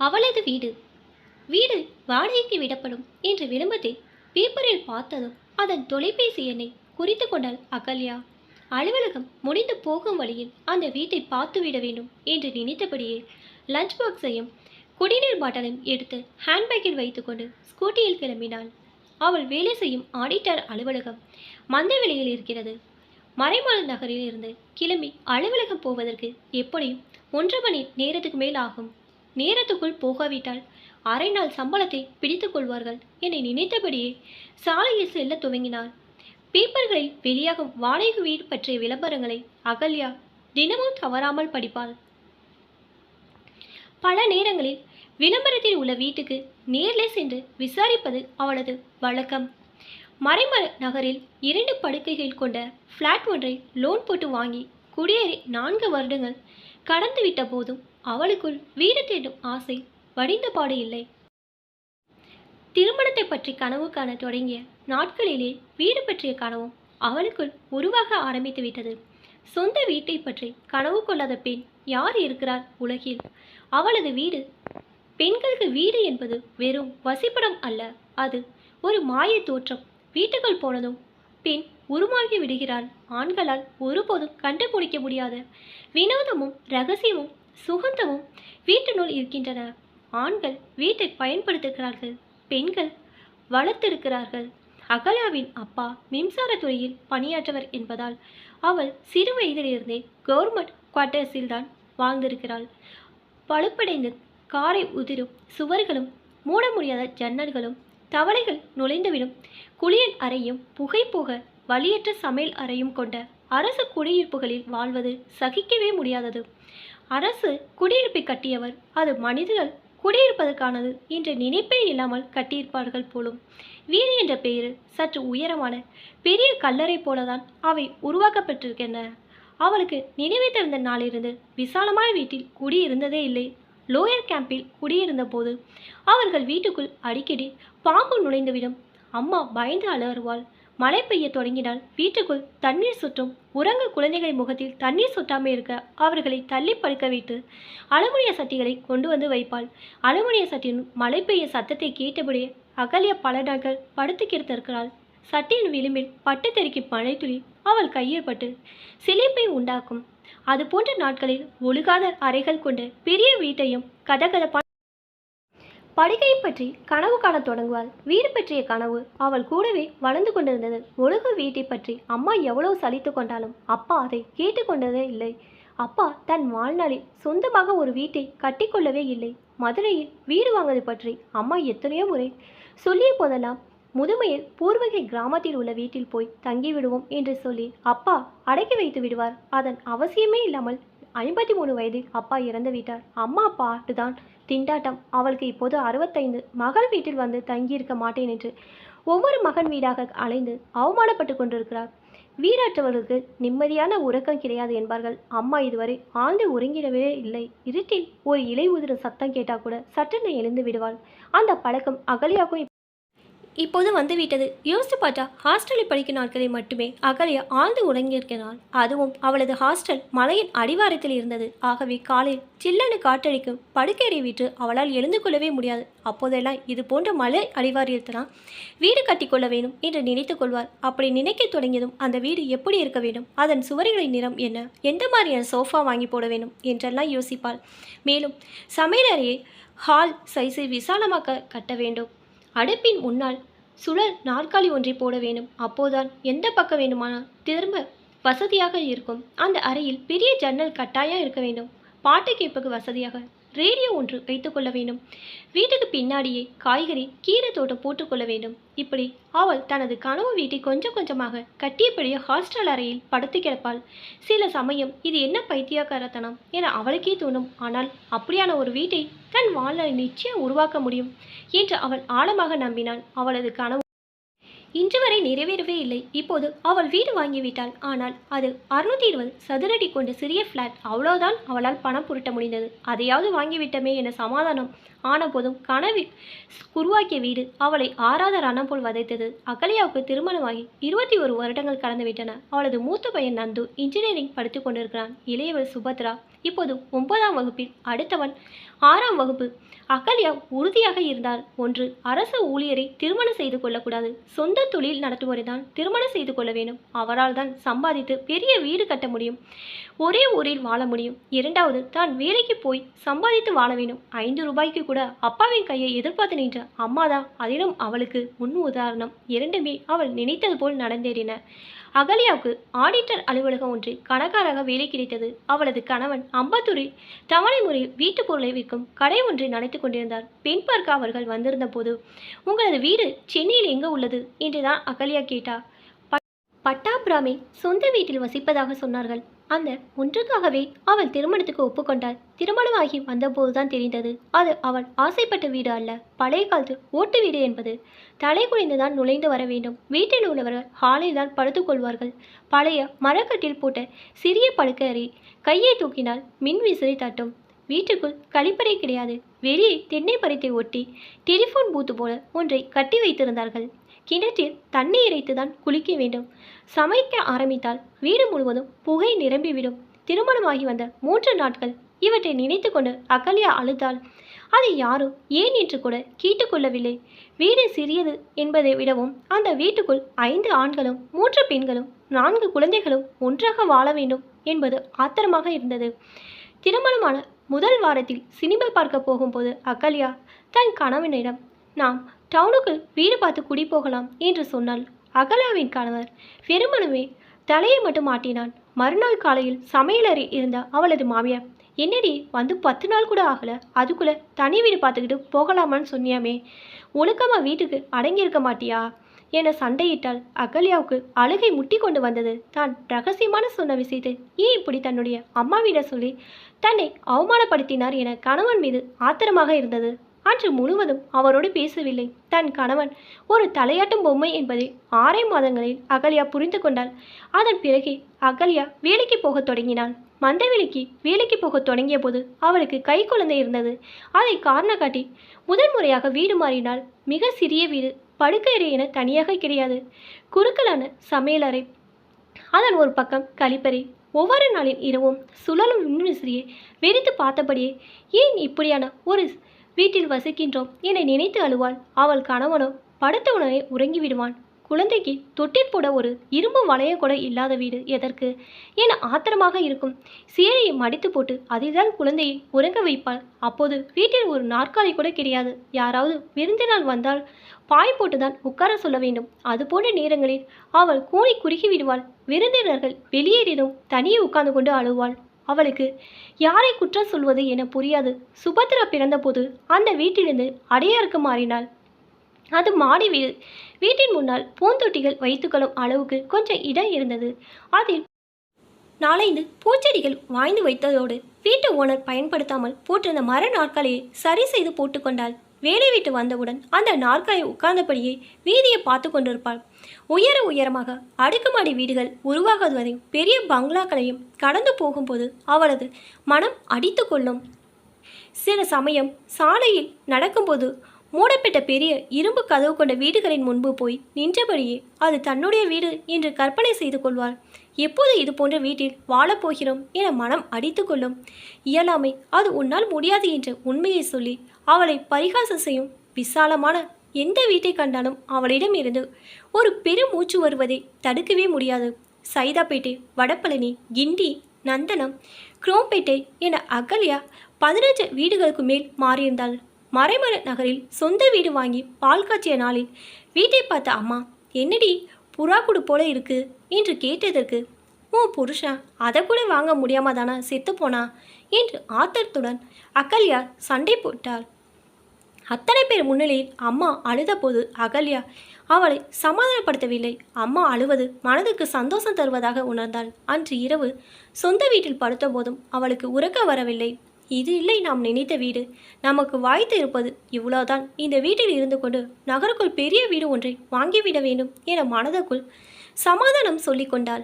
அவளது வீடு வீடு வாடகைக்கு விடப்படும் என்ற விளம்பரத்தை பேப்பரில் பார்த்ததும் அதன் தொலைபேசி எண்ணை குறித்து கொண்டாள் அகல்யா. அலுவலகம் முடிந்து போகும் வழியில் அந்த வீட்டை பார்த்துவிட வேண்டும் என்று நினைத்தபடியே லஞ்ச் பாக்ஸையும் குடிநீர் பாட்டிலையும் எடுத்து ஹேண்ட்பேக்கில் வைத்துக்கொண்டு ஸ்கூட்டியில் கிளம்பினாள். அவள் வேலை செய்யும் ஆடிட்டர் அலுவலகம் மந்தவெளியில் இருக்கிறது. மறைமலை நகரில் இருந்து கிளம்பி அலுவலகம் போவதற்கு எப்படியும் 1.5 மணி நேரத்துக்கு மேல் ஆகும். நேரத்துக்குள் போகாவிட்டால் அரை நாள் சம்பளத்தை பிடித்துக் கொள்வார்கள் என நினைத்தபடியே சாலையில் செல்ல துவங்கினாள். பேப்பர்களில் வெளியாகும் வாடகை வீடு பற்றிய விளம்பரங்களை அகல்யா தினமும் தவறாமல் படிப்பாள். பல நேரங்களில் விளம்பரத்தில் உள்ள வீட்டுக்கு நேரில் சென்று விசாரிப்பது அவளது வழக்கம். மறைமலை நகரில் 2 படுக்கைகள் கொண்ட ஃப்ளாட் ஒன்றை லோன் போட்டு வாங்கி குடியேறி 4 வருடங்கள் கடந்துவிட்ட போதும் அவளுக்குள் வீடு தேடும் ஆசை வடிந்தபாடு இல்லை. திருமணத்தை பற்றி கனவு காண தொடங்கிய நாட்களிலே வீடு பற்றிய கனவும் அவளுக்குள் உருவாக ஆரம்பித்து விட்டது. சொந்த வீட்டை பற்றி கனவு கொள்ளாத பெண் யார் இருக்கிறார் உலகில்? அவளது வீடு. பெண்களுக்கு வீடு என்பது வெறும் வசிப்பிடம் அல்ல, அது ஒரு மாய தோற்றம். வீட்டுக்குள் போனதும் பெண் உருமாகி விடுகிறாள். ஆண்களால் ஒருபோதும் கண்டுபிடிக்க முடியாத வினோதமும் ரகசியமும் சுகந்தமும் வீட்டினுள் இருக்கின்றன. ஆண்கள் வீட்டை பயன்படுத்துகிறார்கள், பெண்கள் வளர்த்தெடுக்கிறார்கள். அகல்யாவின் அப்பா மின்சாரத்துறையில் பணியாற்றவர் என்பதால் அவள் சிறு வயதிலிருந்தே கவர்மெண்ட் குவார்ட்டர்ஸில் தான் வாழ்ந்திருக்கிறாள். பழுப்படைந்து காரை உதிரும் சுவர்களும் மூட முடியாத ஜன்னல்களும் தவளைகள் நுழைந்துவிடும் குளியல் அறையும் புகை போக வழியற்ற சமையல் அறையும் கொண்ட அரசு குடியிருப்புகளில் வாழ்வது சகிக்கவே முடியாதது. அரசு குடியிருப்பை கட்டியவர் அது மனிதர்கள் குடியிருப்பதற்கானது என்ற நினைப்பே இல்லாமல் கட்டியிருப்பார்கள் போலும். வீடு என்ற பெயரில் சற்று உயரமான பெரிய கல்லறை போலதான் அவை உருவாக்கப்பட்டிருக்கின்றன. அவளுக்கு நினைவு தெரிந்த நாளிலிருந்து விசாலமான வீட்டில் குடியிருந்ததே இல்லை. லோயர் கேம்பில் குடியிருந்த போது அவர்கள் வீட்டுக்குள் அடிக்கடி பாம்பு நுழைந்துவிடும். அம்மா பயந்து அலறுவாள். மழை பெய்ய தொடங்கினால் வீட்டுக்குள் தண்ணீர் சுற்றும். உறங்க குழந்தைகளின் முகத்தில் தண்ணீர் சொட்டாமல் இருக்க அவர்களை தள்ளி படுக்க வைத்து அலுமினிய சட்டிகளை கொண்டு வந்து வைப்பாள். அலுமினிய சட்டியின் மழை பெய்ய சத்தத்தை கேட்டபடியே அகல்யா பல நாட்கள் படுத்து கிடத்திருக்கிறாள். சட்டியின் விளிம்பில் பட்டு தெறிக்கும் மழை துளி அவள் கையில் பட்டு சிலிப்பை உண்டாக்கும். அது போன்ற நாட்களில் ஒழுகாத அறைகள் கொண்ட பெரிய வீட்டையும் கதகதப்பான படுக்கையை பற்றி கனவு காண தொடங்குவாள். வீடு பற்றிய கனவு அவள் கூடவே வளர்ந்து கொண்டிருந்தது. ஒழுகு வீட்டை பற்றி அம்மா எவ்வளவு சலித்து கொண்டாலும் அப்பா அதை கேட்டுக்கொண்டதே இல்லை. அப்பா தன் வாழ்நாளில் சொந்தமாக ஒரு வீட்டை கட்டிக்கொள்ளவே இல்லை. மதுரையில் வீடு வாங்குவது பற்றி அம்மா எத்தனையோ முறை சொல்லிய போதெல்லாம் முதுமையில் பூர்வகை கிராமத்தில் உள்ள வீட்டில் போய் தங்கிவிடுவோம் என்று சொல்லி அப்பா அடக்கி வைத்து விடுவார். அதன் அவசியமே இல்லாமல் 53 வயதில் அப்பா இறந்து விட்டார். அம்மா பாட்டுதான் திண்டாட்டம். அவளுக்கு இப்போது 65. மகள் வீட்டில் வந்து தங்கியிருக்க மாட்டேன் என்று ஒவ்வொரு மகன் வீடாக அலைந்து அவமானப்பட்டு கொண்டிருக்கிறார். வீடற்றவர்களுக்கு நிம்மதியான உறக்கம் கிடையாது என்பார்கள். அம்மா இதுவரை ஆழ்ந்து உறங்கிடவே இல்லை. இருட்டில் ஒரு இலை உதிரும் சத்தம் கேட்டால் கூட சற்றென எழுந்து விடுவாள். அந்த பழக்கம் அகல்யாவுக்கும் இப்போது வந்துவிட்டது. யோசித்து பார்த்தா ஹாஸ்டலில் படிக்கும் நாட்களில் மட்டுமே அகல்யா ஆழ்ந்து உறங்கியிருக்கிறாள். அதுவும் அவளது ஹாஸ்டல் மலையின் அடிவாரத்தில் இருந்தது. ஆகவே காலையில் சில்லென காற்றடிக்கும் படுக்கையை விட்டு அவளால் எழுந்து கொள்ளவே முடியாது. அப்போதெல்லாம் இது போன்ற மலை அடிவாரத்தில்தான் வீடு கட்டிக்கொள்ள வேண்டும் என்று நினைத்து கொள்வார். அப்படி நினைக்க தொடங்கியதும் அந்த வீடு எப்படி இருக்க வேண்டும், அதன் சுவர்களின் நிறம் என்ன, எந்த மாதிரியான சோஃபா வாங்கி போட வேண்டும் என்றெல்லாம் யோசிப்பாள். மேலும் சமையலறையை ஹால் சைஸை விசாலமாக்க கட்ட வேண்டும். அடுப்பின் முன்னால் சுழல் நாற்காலி ஒன்றை போட வேண்டும். அப்போதான் எந்த பக்கம் வேண்டுமானால் திரும்ப வசதியாக இருக்கும். அந்த அறையில் பெரிய ஜன்னல் கட்டாயம் இருக்க வேண்டும். பாட்டு கேட்பது வசதியாக ரேடியோ ஒன்று வைத்துக்கொள்ள வேண்டும். வீட்டுக்கு பின்னாடியே காய்கறி கீரை தோட்டம் போட்டுக்கொள்ள வேண்டும். இப்படி அவள் தனது கனவு வீட்டை கொஞ்சம் கொஞ்சமாக கட்டியபடியே ஹாஸ்டல் அறையில் படுத்து கிடப்பாள். சில சமயம் இது என்ன பைத்தியக்காரத்தனம் என அவளுக்கே தோணும். ஆனால் அப்படியான ஒரு வீட்டை தன் வாழ்நாளை நிச்சயம் உருவாக்க முடியும் என்று அவள் ஆழமாக நம்பினாள். அவளது கனவு இன்று வரை நிறைவேறவே இல்லை. இப்போது அவள் வீடு வாங்கிவிட்டாள். ஆனால் அது 620 சதுரடி கொண்ட சிறிய ஃப்ளாட். அவ்வளோதான் அவளால் பணம் புரட்ட முடிந்தது. அதையாவது வாங்கிவிட்டமே என சமாதானம் ஆன போதும் கனவில் உருவாக்கிய வீடு அவளை ஆறாத ரணம் போல் வதைத்தது. அகல்யாவுக்கு திருமணமாகி 21 வருடங்கள் கடந்துவிட்டன. அவளது மூத்த பையன் நந்து இன்ஜினியரிங் படித்து கொண்டிருக்கிறான். இளையவள் சுபத்ரா இப்போது 9ஆம் வகுப்பில், அடுத்தவன் 6ஆம் வகுப்பு. அகல்யா உறுதியாக இருந்தால், ஒன்று, அரசு ஊழியரை திருமணம் செய்து கொள்ளக்கூடாது. சொந்த தொழில் நடத்துவோரை தான் திருமணம் செய்து கொள்ள வேண்டும். அவரால் தான் சம்பாதித்து பெரிய வீடு கட்ட முடியும், ஒரே ஊரில் வாழ முடியும். இரண்டாவது, தான் வேலைக்கு போய் சம்பாதித்து வாழ வேண்டும். 5 ரூபாய்க்கு கூட அப்பாவின் கையை எதிர்பார்த்து நின்ற அம்மாதான் அதிலும் அவளுக்கு முன் உதாரணம். இரண்டுமே அவள் நினைத்தது போல் நடந்தேறின. அகல்யாவுக்கு ஆடிட்டர் அலுவலகம் ஒன்றில் கணக்காராக வேலை கிடைத்தது. அவளது கணவன் அம்பத்தூரில் தவணை முறையில் வீட்டுப் பொருளை விற்கும் கடை ஒன்றை நடத்தி கொண்டிருந்தார். பெண் பார்க்க அவர்கள் வந்திருந்த போது, உங்களது வீடு சென்னையில் எங்கு உள்ளது என்றுதான் அகல்யா கேட்டார். பட்டாபிராமில் சொந்த வீட்டில் வசிப்பதாக சொன்னார்கள். அந்த ஒன்றுக்காகவே அவள் திருமணத்துக்கு ஒப்புக்கொண்டாள். திருமணமாகி வந்தபோதுதான் தெரிந்தது, அது அவள் ஆசைப்பட்ட வீடு அல்ல, பழைய காலத்து ஓட்டு வீடு என்பது. தலை குனிந்துதான் நுழைந்து வர வேண்டும். வீட்டில் உள்ளவர்கள் ஹாலில் தான் படுத்துக்கொள்வார்கள். பழைய மரக்கட்டில் போட்ட சிறிய படுக்கை அறை. கையை தூக்கினால் மின் விசிறி தட்டும். வீட்டுக்குள் கழிப்பறை கிடையாது. வெளியே தென்னை பறித்தை ஒட்டி டெலிஃபோன் பூத்து போல ஒன்றை கட்டி வைத்திருந்தார்கள். கிணற்றில் தண்ணி இறைத்துதான் குளிக்க வேண்டும். சமைக்க ஆரம்பித்தால் வீடு முழுவதும் புகை நிரம்பிவிடும். திருமணமாகி வந்த 3 நாட்கள் இவற்றை நினைத்து கொண்டு அகல்யா அழுதாள். அதை யாரும் ஏன் என்று கூட கேட்டுக்கொள்ளவில்லை. வீடு சிறியது என்பதை விடவும் அந்த வீட்டுக்குள் 5 ஆண்களும் 3 பெண்களும் 4 குழந்தைகளும் ஒன்றாக வாழ வேண்டும் என்பது ஆத்திரமாக இருந்தது. திருமணமான முதல் வாரத்தில் சினிமா பார்க்க போகும்போது அகல்யா தன் கணவனிடம், நாம் டவுனுக்குள் வீடு பார்த்து குடி போகலாம் என்று சொன்னாள். அகல்யாவின் கணவர் வெறுமனவே தலையை மட்டும் ஆட்டினான். மறுநாள் காலையில் சமையலறை இருந்த அவளது மாமியார், என்னடி வந்து 10 நாள் கூட ஆகல, அதுக்குள்ள தனி வீடு பார்த்துக்கிட்டு போகலாமான்னு சொன்னியாமே, ஒழுக்கமா வீட்டுக்கு அடங்கியிருக்க மாட்டியா என சண்டையிட்டால். அகல்யாவுக்கு அழுகை முட்டி கொண்டு வந்தது. தான் ரகசியமான சொன்ன விஷயத்தை ஏன் இப்படி தன்னுடைய அம்மாவிடம் சொல்லி தன்னை அவமானப்படுத்தினார் என கணவன் மீது ஆத்திரமாக இருந்தது. அன்று முழுவதும் அவரோடு பேசவில்லை. தன் கணவன் ஒரு தலையாட்டும் பொம்மை என்பதை 6 மாதங்களில் அகல்யா புரிந்து கொண்டாள். அதன் பிறகு அகல்யா வேலைக்கு போகத் தொடங்கினாள். மந்தவெளிக்கு வேலைக்கு போகத் தொடங்கிய போது அவளுக்கு கை குழந்தை இருந்தது. அதை காரணம் காட்டி முதல் முறையாக வீடு மாறினாள். மிக சிறிய வீடு, படுக்கை அறை என தனியாக கிடையாது. குறுக்கலான சமையலறை, அதன் ஒரு பக்கம் கழிப்பறை. ஒவ்வொரு நாளின் இரவும் சுழலும் மின்விசிறியை வெறித்து பார்த்தபடியே ஏன் இப்படியான ஒரு வீட்டில் வசிக்கின்றோம் என நினைத்து அழுவாள். அவள் கணவனோ படுத்தவுடனே உறங்கிவிடுவான். குழந்தைக்கு தொட்டில் போட ஒரு இரும்பு வளைய கூட இல்லாத வீடு எதற்கு என ஆத்திரமாக இருக்கும். சேலையை மடித்து போட்டு அதில்தான் குழந்தையை உறங்க வைப்பாள். அப்போது வீட்டில் ஒரு நாற்காலி கூட கிடையாது. யாராவது விருந்தினால் வந்தால் பாய் போட்டுதான் உட்கார சொல்ல வேண்டும். அதுபோன்ற நேரங்களில் அவள் கூனி குறுகி விடுவாள். விருந்தினர்கள் வெளியேறினும் தனியே உட்கார்ந்து கொண்டு அழுவாள். அவளுக்கு யாரை குற்றம் சொல்வது என புரியாது. சுபத்ரா பிறந்தபோது அந்த வீட்டிலிருந்து அடையாருக்கு மாறினாள். அது மாடி வீடு. வீட்டின் முன்னால் பூந்தொட்டிகள் வைத்துக்கொள்ளும் அளவுக்கு கொஞ்சம் இடம் இருந்தது. அதில் 4-5 பூச்செடிகள் வாய்ந்து வைத்ததோடு வீட்டு ஓனர் பயன்படுத்தாமல் போட்டிருந்த மர நாற்காலியை சரி செய்து போட்டுக்கொண்டாள். வேலை விட்டு வந்தவுடன் அந்த நாற்காலியை உட்கார்ந்தபடியே வீதியை பார்த்து கொண்டிருப்பாள். உயரமாக அடுக்குமாடி வீடுகள் உருவாகுவதையும் பெரிய பங்களாக்களையும் கடந்து போகும்போது அவளது மனம் அடித்து கொள்ளும். சில சமயம் சாலையில் நடக்கும்போது மூடப்பட்ட பெரிய இரும்பு கதவு கொண்ட வீடுகளின் முன்பு போய் நின்றபடியே அது தன்னுடைய வீடு என்று கற்பனை செய்து கொள்வாள். எப்போது இது போன்ற வீட்டில் வாழப்போகிறோம் என மனம் அடித்து கொள்ளும். இயலாமை, அது உன்னால் முடியாது என்ற உண்மையை சொல்லி அவளை பரிகாசம் செய்யும். விசாலமான எந்த வீட்டை கண்டாலும் அவளிடம் இருந்து ஒரு பெரும் மூச்சு வருவதை தடுக்கவே முடியாது. சைதாப்பேட்டை, வடபழனி, கிண்டி, நந்தனம், குரோம்பேட்டை என அகல்யா 15 வீடுகளுக்கு மேல் மாறியிருந்தாள். மறைமலை நகரில் சொந்த வீடு வாங்கி பால் காய்ச்சிய நாளில் வீட்டை பார்த்த அம்மா, என்னடி புறாக்குடு போல இருக்கு என்று கேட்டதற்கு, உன் புருஷன் அதை கூட வாங்க முடியாம தானே செத்து போனா என்று ஆத்திரத்துடன் அகல்யா சண்டை போட்டாள். அத்தனை பேர் முன்னிலையில் அம்மா அழுத போது அகல்யா அவளை சமாதானப்படுத்தவில்லை. அம்மா அழுவது மனதுக்கு சந்தோஷம் தருவதாக உணர்ந்தாள். அன்று இரவு சொந்த வீட்டில் படுத்த போதும் அவளுக்கு உறக்க வரவில்லை. இது இல்லை நாம் நினைத்த வீடு, நமக்கு வாய்த்து இருப்பது இவ்வளவுதான். இந்த வீட்டில் இருந்து கொண்டு நகருக்குள் பெரிய வீடு ஒன்றை வாங்கிவிட வேண்டும் என மனதுக்குள் சமாதானம் சொல்லிக் கொண்டாள்.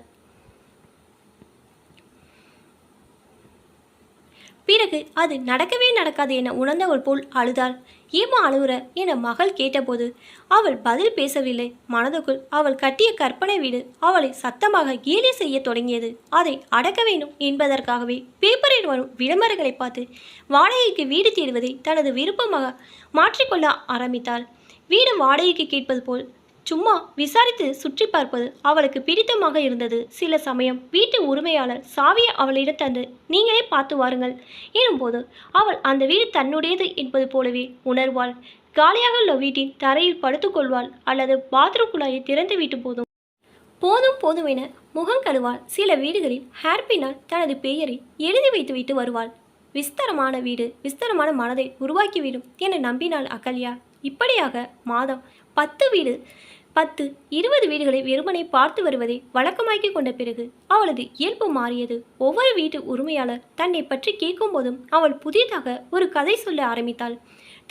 பிறகு அது நடக்கவே நடக்காது என உணர்ந்தவள் போல் அழுதாள். ஏமா அழுகுற என மகள் கேட்டபோது அவள் பதில் பேசவில்லை. மனதுக்குள் அவள் கட்டிய கற்பனை வீடு அவளை சத்தமாக கேலி செய்ய தொடங்கியது. அதை அடக்க வேண்டும் என்பதற்காகவே பேப்பரில் வரும் விளம்பரங்களை பார்த்து வாடகைக்கு வீடு தேடுவதை தனது விருப்பமாக மாற்றிக்கொள்ள ஆரம்பித்தாள். வீடு வாடகைக்கு கேட்பது போல் சும்மா விசாரித்து சுற்றி பார்ப்பது அவளுக்கு பிடித்தமாக இருந்தது. சில சமயம் வீட்டு உரிமையாளர் சாவியை அவளிடம் தந்து நீங்களே பார்த்து வாருங்கள் எனும்போது அவள் அந்த வீடு தன்னுடையது என்பது போலவே உணர்வாள். காலியாக உள்ள வீட்டின் தரையில் படுத்துக்கொள்வாள் அல்லது பாத்ரூம் குழாயை திறந்து விட்டு போதும் போதும் என முகம் கழுவாள். சில வீடுகளில் ஹேர்பினால் தனது பெயரை எழுதி வைத்துவிட்டு வருவாள். விஸ்தரமான வீடு விஸ்தரமான மனதை உருவாக்கிவிடும் என நம்பினாள் அகல்யா. இப்படியாக மாதம் 10-20 வீடுகளை வெறுமனை பார்த்து வருவதை வழக்கமாக்கி கொண்ட பிறகு அவளது இயல்பு மாறியது. ஒவ்வொரு வீட்டு உரிமையாளர் தன்னை பற்றி கேட்கும் போதும் அவள் புதிதாக ஒரு கதை சொல்ல ஆரம்பித்தாள்.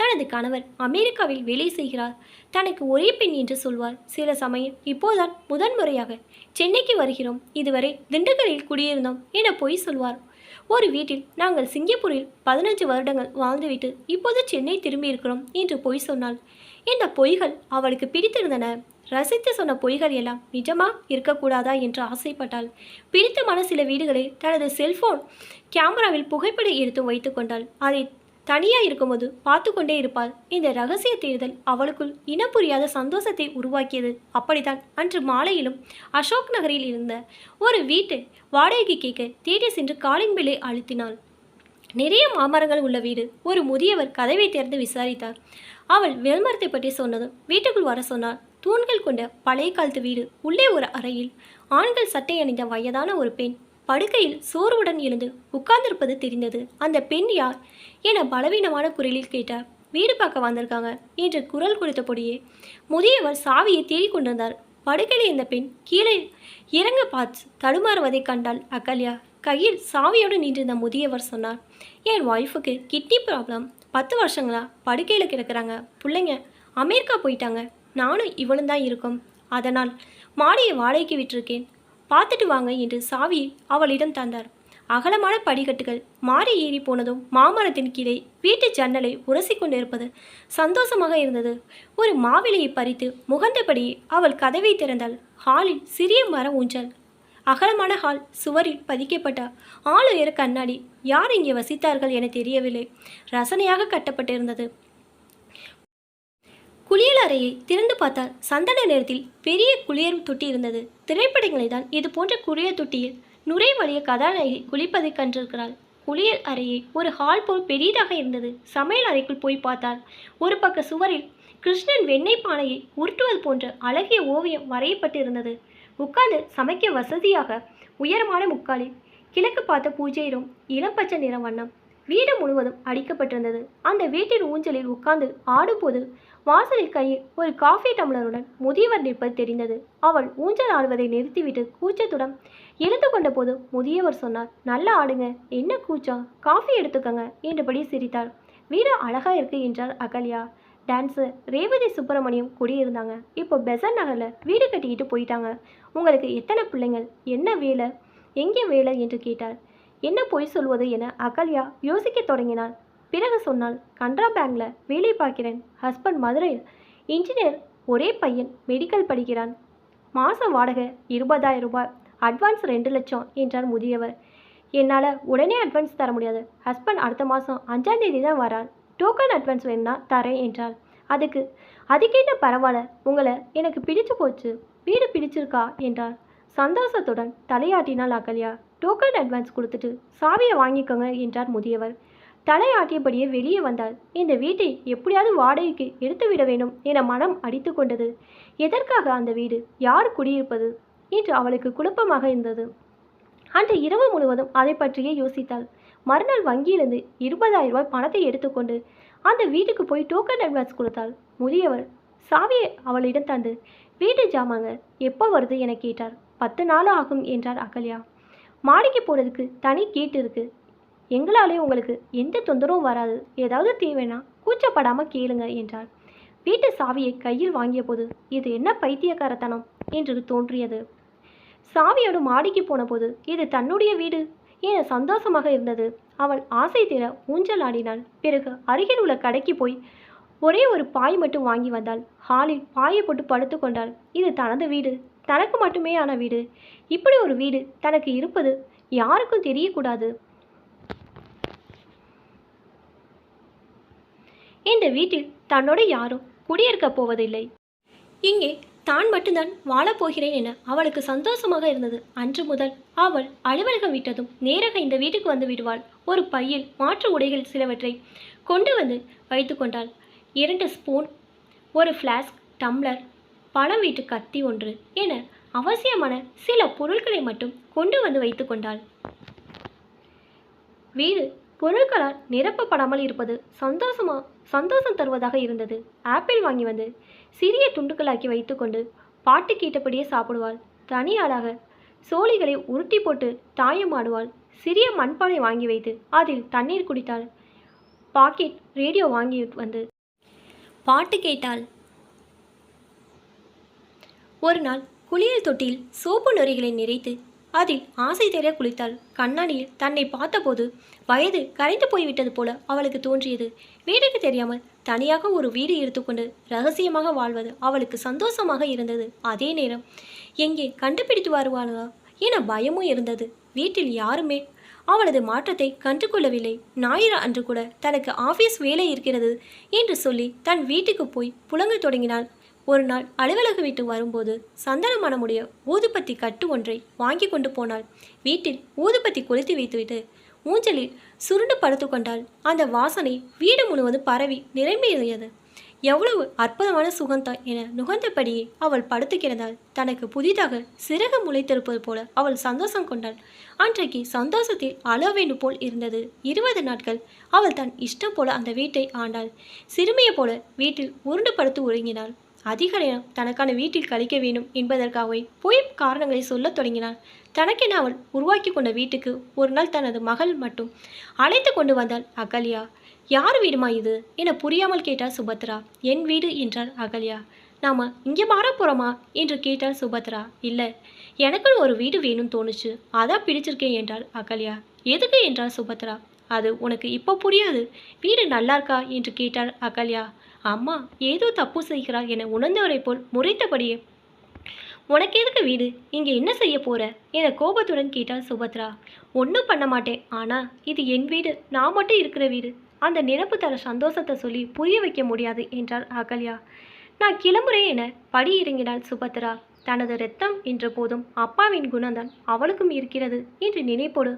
தனது கணவர் அமெரிக்காவில் வேலை செய்கிறார், தனக்கு ஒரே பெண் என்று சொல்வார். சில சமயம் இப்போதான் முதன்முறையாக சென்னைக்கு வருகிறோம், இதுவரை திண்டுக்கல்லில் குடியிருந்தோம் என பொய் சொல்வார். ஒரு வீட்டில் நாங்கள் சிங்கப்பூரில் 15 வருடங்கள் வாழ்ந்துவிட்டு இப்போது சென்னை திரும்பி இருக்கிறோம் என்று பொய் சொன்னாள். இந்த பொய்கள் அவளுக்கு பிடித்திருந்தன. ரசித்து சொன்ன பொய்கள் எல்லாம் நிஜமா இருக்கக்கூடாதா என்று ஆசைப்பட்டாள். பிடித்தமான சில வீடுகளை தனது செல்போன் கேமராவில் புகைப்படம் எடுத்து வைத்து கொண்டாள். அதை தனியாக இருக்கும்போது பார்த்து கொண்டே இருப்பாள். இந்த ரகசிய தேடுதல் அவளுக்குள் இனம் புரியாத சந்தோஷத்தை உருவாக்கியது. அப்படித்தான் அன்று மாலையிலும் அசோக் நகரில் இருந்த ஒரு வீட்டை வாடகைக்கு கேட்க தேடி சென்று காலிங் பெல்லை அழுத்தினாள். நிறைய மாமரங்கள் உள்ள வீடு. ஒரு முதியவர் கதவை திறந்து விசாரித்தார். அவள் விளம்பரத்தை பற்றி சொன்னதும் வீட்டுக்குள் வர சொன்னார். தூண்கள் கொண்ட பழைய காலத்து வீடு. உள்ளே ஒரு அறையில் ஆண்கள் சட்டை அணிந்த வயதான ஒரு பெண் படுக்கையில் சோர்வுடன் எழுந்து உட்கார்ந்திருப்பது தெரிந்தது. அந்த பெண் யார் என பலவீனமான குரலில் கேட்டார். வீடு பார்க்க வந்திருக்காங்க என்று குரல் கொடுத்தபடியே முதியவர் சாவியை தேடிக்கொண்டிருந்தார். படுக்கையில் இருந்த பெண் கீழே இறங்க பார்த்து தடுமாறுவதை கண்டாள் அகல்யா. கையில் சாவியோடு நின்றிருந்த முதியவர் சொன்னார், என் ஒய்ஃபுக்கு கிட்னி ப்ராப்ளம், 10 வருஷங்களா படுக்கையில் கிடக்கிறாங்க. பிள்ளைங்க அமெரிக்கா போயிட்டாங்க, நானும் இவளும் தான் இருக்கோம். அதனால் மாடியை வாடகைக்கு விட்டிருக்கேன், பார்த்துட்டு வாங்க என்று சாவியை அவளிடம் தந்தார். அகலமான படிக்கட்டுகள். மாறி ஏறி போனதும் மாமரத்தின் கீழே வீட்டு ஜன்னலை உரசி கொண்டிருப்பது சந்தோஷமாக இருந்தது. ஒரு மாவிலையை பறித்து முகந்தபடியே அவள் கதவை திறந்தாள். ஹாலில் சிறிய மர ஊஞ்சல். அகலமான ஹால். சுவரில் பதிக்கப்பட்ட ஆளுயர கண்ணாடி. யார் இங்கே வசித்தார்கள் என தெரியவில்லை. ரசனையாக கட்டப்பட்டிருந்தது. குளியல் அறையை திறந்து பார்த்தால் சந்தன நேரத்தில் பெரிய குளியல் தொட்டி இருந்தது. திரைப்படங்களை தான் இது போன்ற குளியல் தொட்டியில் நுரை வழிய கதாநாயகி குளிப்பதை கண்டிருக்கிறாள். குளியல் அறையை ஒரு ஹால் போல் பெரிதாக இருந்தது. சமையல் அறைக்குள் போய் பார்த்தால் ஒரு பக்க சுவரில் கிருஷ்ணன் வெண்ணெய் பானையை உருட்டுவது போன்ற அழகிய ஓவியம் வரையப்பட்டு இருந்தது. உட்கார்ந்து சமைக்க வசதியாக உயரமான முக்காலில் கிழக்கு பார்த்த பூஜை ரூம். இளம்பச்சை நிற வண்ணம். வீடு முழுவதும் அடிக்கப்பட்டிருந்தது. அந்த வீட்டின் ஊஞ்சலில் உட்கார்ந்து ஆடும்போது வாசலில் கையில் ஒரு காஃபி டம்ளருடன் முதியவர் நிற்பது தெரிந்தது. அவள் ஊஞ்சல் ஆடுவதை நிறுத்திவிட்டு கூச்சத்துடன் எழுந்து கொண்ட போது முதியவர் சொன்னார், நல்லா ஆடுங்க, என்ன கூச்சம், காஃபி எடுத்துக்கங்க என்றபடி சிரித்தார். வீடு அழகா இருக்கு என்றார் அகல்யா. டான்ஸர் ரேவதி சுப்பிரமணியம் குடியிருந்தாங்க. இப்போ பெசன் நகரில் வீடு கட்டிக்கிட்டு போயிட்டாங்க. உங்களுக்கு எத்தனை பிள்ளைங்கள், என்ன வேலை, எங்கே வேலை என்று கேட்டார். என்ன பொய் சொல்வது என அகல்யா யோசிக்க தொடங்கினாள். பிறகு சொன்னால், கனரா பேங்கில் வேலை பார்க்கிறேன், ஹஸ்பண்ட் மதுரையில் இன்ஜினியர், ஒரே பையன் மெடிக்கல் படிக்கிறான், மாத வாடகை 20,000 ரூபாய், அட்வான்ஸ் 2 லட்சம் என்றார் முதியவர். என்னால் உடனே அட்வான்ஸ் தர முடியாது, ஹஸ்பண்ட் அடுத்த மாதம் 5ஆம் தேதி தான் வரார், டோக்கன் அட்வான்ஸ் வேணும்னா தரேன் என்றார். அதுக்கேட்ட பரவாயில்ல, உங்களை எனக்கு பிடிச்சு போச்சு, வீடு பிடிச்சிருக்கா என்றார். சந்தோஷத்துடன் தலையாட்டினாள் அகல்யா. டோக்கன் அட்வான்ஸ் கொடுத்துட்டு சாவியை வாங்கிக்கோங்க என்றார் முதியவர். தலையாட்டியபடியே வெளியே வந்தாள். இந்த வீட்டை எப்படியாவது வாடகைக்கு எடுத்து விட வேண்டும் என மனம் அடித்து கொண்டது. எதற்காக அந்த வீடு, யார் குடியிருப்பது என்று அவளுக்கு குழப்பமாக இருந்தது. அன்று இரவு முழுவதும் அதை பற்றியே யோசித்தாள். மறுநாள் வங்கியிலிருந்து 20,000 ரூபாய் பணத்தை எடுத்துக்கொண்டு அந்த வீட்டுக்கு போய் டோக்கன் அட்வான்ஸ் கொடுத்தாள். முதியவர் சாவியை அவளிடம் தந்து, வீட்டு ஜாமாங்க எப்போ வருது என கேட்டார். 10 நாள் ஆகும் என்றார் அகல்யா. மாடிக்கு போகிறதுக்கு தனி கேட் இருக்கு, எங்களாலே உங்களுக்கு எந்த தொந்தரவும் வராது, ஏதாவது தேவைன்னா கூச்சப்படாமல் கேளுங்க என்றார். வீட்டு சாவியை கையில் வாங்கிய போது இது என்ன பைத்தியக்காரத்தனம் என்று தோன்றியது. சாவியோடு மாடிக்கு போன போது இது தன்னுடைய வீடு என சந்தோஷமாக இருந்தது. அவள் ஆசை தீர ஊஞ்சல் ஆடினாள். பிறகு அருகில் உள்ள கடைக்கு போய் ஒரே ஒரு பாய் மட்டும் வாங்கி வந்தாள். ஹாலில் பாயை போட்டு படுத்து கொண்டாள். இது தனது வீடு, தனக்கு மட்டுமே ஆன வீடு. இப்படி ஒரு வீடு தனக்கு இருப்பது யாருக்கும் தெரியக்கூடாது. இந்த வீட்டில் தன்னோடு யாரும் குடியிருக்கப் போவதில்லை. இங்கே தான் மட்டும்தான் வாழப்போகிறேன் என அவளுக்கு சந்தோஷமாக இருந்தது. அன்று முதல் அவள் அலுவலகம் விட்டதும் நேராக இந்த வீட்டுக்கு வந்து விடுவாள். ஒரு பையில் மாற்று உடைகள் சிலவற்றை கொண்டு வந்து வைத்து கொண்டாள். 2 ஸ்பூன், ஒரு ஃப்ளாஸ்க், டம்ளர், பழம் வீட்டு கத்தி ஒன்று என அவசியமான சில பொருட்களை மட்டும் கொண்டு வந்து வைத்து கொண்டாள். வீடு பொருட்களால் நிரப்பப்படாமல் இருப்பது சந்தோஷம் தருவதாக இருந்தது. ஆப்பிள் வாங்கி வந்து சிறிய துண்டுகளாக்கி வைத்துக்கொண்டு பாட்டு கேட்டபடியே சாப்பிடுவாள். தனியாளாக சோழிகளை உருட்டி போட்டு தாயம் ஆடுவாள். சிறிய மண்பானை வாங்கி வைத்து அதில் தண்ணீர் குடித்தாள். பாக்கெட் ரேடியோ வாங்கி வந்து பாட்டு கேட்டாள். ஒரு நாள் குளியல் தொட்டியில் சோப்பு நொறிகளை நிறைத்து அதில் ஆசை தெரிய குளித்தாள். கண்ணாடியில் தன்னை பார்த்தபோது வயது கரைந்து போய்விட்டது போல அவளுக்கு தோன்றியது. வீட்டுக்கு தெரியாமல் தனியாக ஒரு வீடு எடுத்துக்கொண்டு ரகசியமாக வாழ்வது அவளுக்கு சந்தோஷமாக இருந்தது. அதே நேரம் எங்கே கண்டுபிடித்து வருவாளா என பயமும் இருந்தது. வீட்டில் யாருமே அவளது மாற்றத்தை கண்டுகொள்ளவில்லை. ஞாயிறு அன்று கூட தனக்கு ஆஃபீஸ் வேலை இருக்கிறது என்று சொல்லி தன் வீட்டுக்கு போய் புழங்க தொடங்கினாள். ஒரு நாள் அலுவலக வீட்டு வரும்போது சந்தன மணமுடைய ஊதுபத்தி கட்டு ஒன்றை வாங்கி கொண்டு போனாள். வீட்டில் ஊதுபத்தி கொளுத்தி வைத்துவிட்டு ஊஞ்சலில் சுருண்டு படுத்து கொண்டாள். அந்த வாசனை வீடு முழுவதும் பரவி நிரம்பியது. எவ்வளவு அற்புதமான சுகந்தான் என நுகர்ந்தபடியே அவள் படுத்து கிடந்தாள். தனக்கு புதிதாக சிறகு முளைத்திருப்பது போல அவள் சந்தோஷம் கொண்டாள். அன்றைக்கு சந்தோஷத்தில் அள வேண்டும் போல் இருந்தது. 20 நாட்கள் அவள் தன் இஷ்டம் போல அந்த வீட்டை ஆண்டாள். சிறுமியை போல வீட்டில் உருண்டு படுத்து உறங்கினாள். அதிக நேரம் தனக்கான வீட்டில் கழிக்க வேண்டும் என்பதற்காகவே பொய் காரணங்களை சொல்லத் தொடங்கினாள். தனக்கென அவள் உருவாக்கி கொண்ட வீட்டுக்கு ஒரு நாள் தனது மகள் மட்டும் அழைத்து கொண்டு வந்தாள் அகல்யா. யார் வீடுமா இது என புரியாமல் கேட்டாள் சுபத்ரா. என் வீடு என்றாள் அகல்யா. நாம இங்கே மாற போகிறோமா என்று கேட்டாள் சுபத்ரா. இல்லை, எனக்குன்னு ஒரு வீடு வேணும்னு தோணுச்சு, அதான் பிடிச்சிருக்கேன் என்றாள் அகல்யா. எதுக்கு என்றாள் சுபத்ரா. அது உனக்கு இப்போ புரியாது. வீடு நல்லா இருக்கா என்று கேட்டாள் அகல்யா. அம்மா ஏதோ தப்பு செய்கிறாள் என உணர்ந்தவரை போல் முறைத்தபடியே, உனக்கு எதுக்கு வீடு, இங்கே என்ன செய்ய போற என கோபத்துடன் கேட்டாள் சுபத்ரா. ஒன்றும் பண்ண மாட்டேன், ஆனால் இது என் வீடு, நான் மட்டும் இருக்கிற வீடு. அந்த நினைப்பு தர சந்தோஷத்தை சொல்லி புரிய வைக்க முடியாது என்றாள் அகல்யா. நான் கிளம்புறேன் என படி இறங்கினாள் சுபத்ரா. தனது இரத்தம் என்ற போதும் அப்பாவின் குணம்தான் அவளுக்கும் இருக்கிறது என்று நினைப்போடு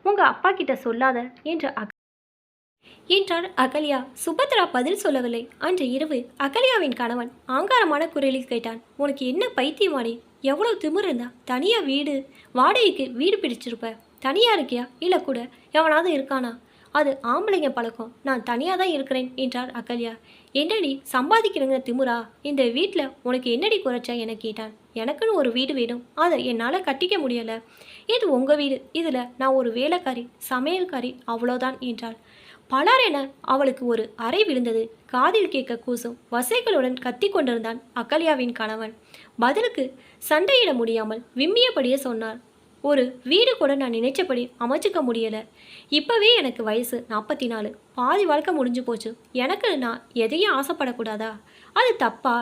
உங்க அப்பா கிட்ட சொல்லாத என்றார் அகல்யா. சுபத்ரா பதில் சொல்லவில்லை. அன்று இரவு அகல்யாவின் கணவன் ஆங்காரமான குரலில் கேட்டான். உனக்கு என்ன பைத்தியமாடி, எவ்வளோ திமிர் இருந்தா தனியாக வாடகைக்கு வீடு பிடிச்சிருப்ப. தனியாக இருக்கியா இல்லை கூட எவனாவது இருக்கானா? அது ஆம்பளைங்க பழக்கம், நான் தனியாக தான் இருக்கிறேன் என்றார் அகல்யா. என்னடி சம்பாதிக்கிறங்க திமுறா, இந்த வீட்டில் உனக்கு என்னடி குறைச்சா என கேட்டான். எனக்குன்னு ஒரு வீடு வேணும், அதை என்னால் கட்டிக்க முடியலை. இது உங்கள் வீடு, இதில் நான் ஒரு வேலைக்காரி, சமையல்காரி, அவ்வளோதான் என்றாள். பலரென அவளுக்கு ஒரு அறை விழுந்தது. காதில் கேட்க கூசும் வசைகளுடன் கத்தி கொண்டிருந்தான் அகல்யாவின் கணவன். பதிலுக்கு சண்டையிட முடியாமல் விம்மியபடியே சொன்னார். ஒரு வீடு கூட நான் நினைச்சபடி அமைச்சுக்க முடியலை. இப்போவே எனக்கு வயசு 44, பாதி வாழ்க்கை முடிஞ்சு போச்சு. எனக்கு நான் எதையும் ஆசைப்படக்கூடாதா? அது தப்பா?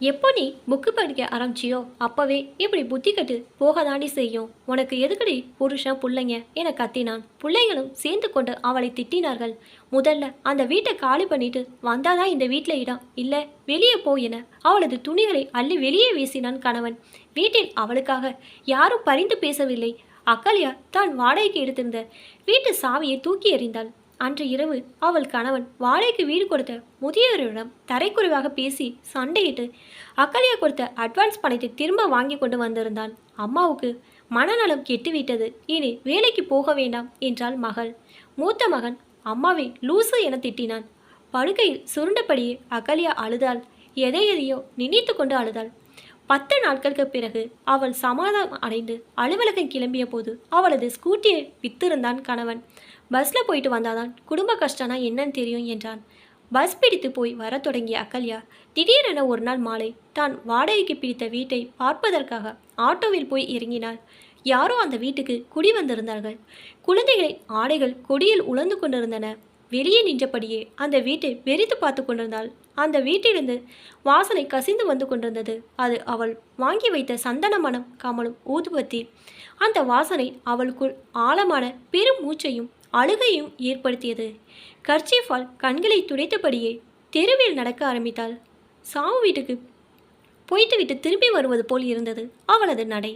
எப்போ நீ புக்கு படிக்க ஆரம்பிச்சியோ அப்போவே இப்படி புத்தி கட்டு போக தாண்டி செய்யும். உனக்கு எதுக்கடி புருஷன் பிள்ளைங்க என கத்தினான். பிள்ளைங்களும் சேர்ந்து கொண்டு அவளை திட்டினார்கள். முதல்ல அந்த வீட்டை காலி பண்ணிட்டு வந்தாதான் இந்த வீட்டில் இடம், இல்லை வெளியே போ என அவளது துணிகளை அள்ளி வெளியே வீசினான் கணவன். வீட்டில் அவளுக்காக யாரும் பரிந்து பேசவில்லை. அகல்யா தான் வாடகைக்கு எடுத்திருந்த வீட்டு சாவியை தூக்கி எறிந்தாள். அன்று இரவு அவள் கணவன் வாடகைக்கு வீடு கொடுத்த முதியவரிடம் தரைக்குறைவாக பேசி சண்டையிட்டு அகல்யா கொடுத்த அட்வான்ஸ் பணத்தை திரும்ப வாங்கி கொண்டு வந்திருந்தான். அம்மாவுக்கு மனநலம் கெட்டுவிட்டது, இனி வேலைக்கு போக வேண்டாம் என்றாள் மகள். மூத்த மகன் அம்மாவை லூசு என திட்டினான். படுக்கையில் சுருண்டபடியே அகல்யா அழுதாள். எதையோ நினைத்து கொண்டு அழுதாள். 10 நாட்களுக்கு பிறகு அவள் சமாதானம் அடைந்து அலுவலகம் கிளம்பிய போது அவளது ஸ்கூட்டியை வித்திருந்தான் கணவன். பஸ்ல போயிட்டு வந்தாதான் குடும்ப கஷ்டம்னா என்னன்னு தெரியும் என்றான். பஸ் பிடித்து போய் வர தொடங்கிய அகல்யா திடீரென ஒரு நாள் மாலை தான் வாடகைக்கு பிடித்த வீட்டை பார்ப்பதற்காக ஆட்டோவில் போய் இறங்கினாள். யாரோ அந்த வீட்டுக்கு குடி வந்திருந்தார்கள். குழந்தைகளின் ஆடைகள் கொடியில் உலர்ந்து கொண்டிருந்தன. வெளியே நின்றபடியே அந்த வீட்டை வெறித்து பார்த்து கொண்டிருந்தாள். அந்த வீட்டிலிருந்து வாசனை கசிந்து வந்து கொண்டிருந்தது. அது அவள் வாங்கி வைத்த சந்தன மனம் கமலும் ஊதுபத்தி. அந்த வாசனை அவளுக்குள் ஆழமான பெரும் மூச்சையும் அழுகையும் ஏற்படுத்தியது. கர்ச்சீஃபால் கண்களை துடைத்தபடியே தெருவில் நடக்க ஆரம்பித்தாள். சாவு வீட்டுக்கு போய்த்துவிட்டு திரும்பி வருவது போல் இருந்தது அவளது நடை.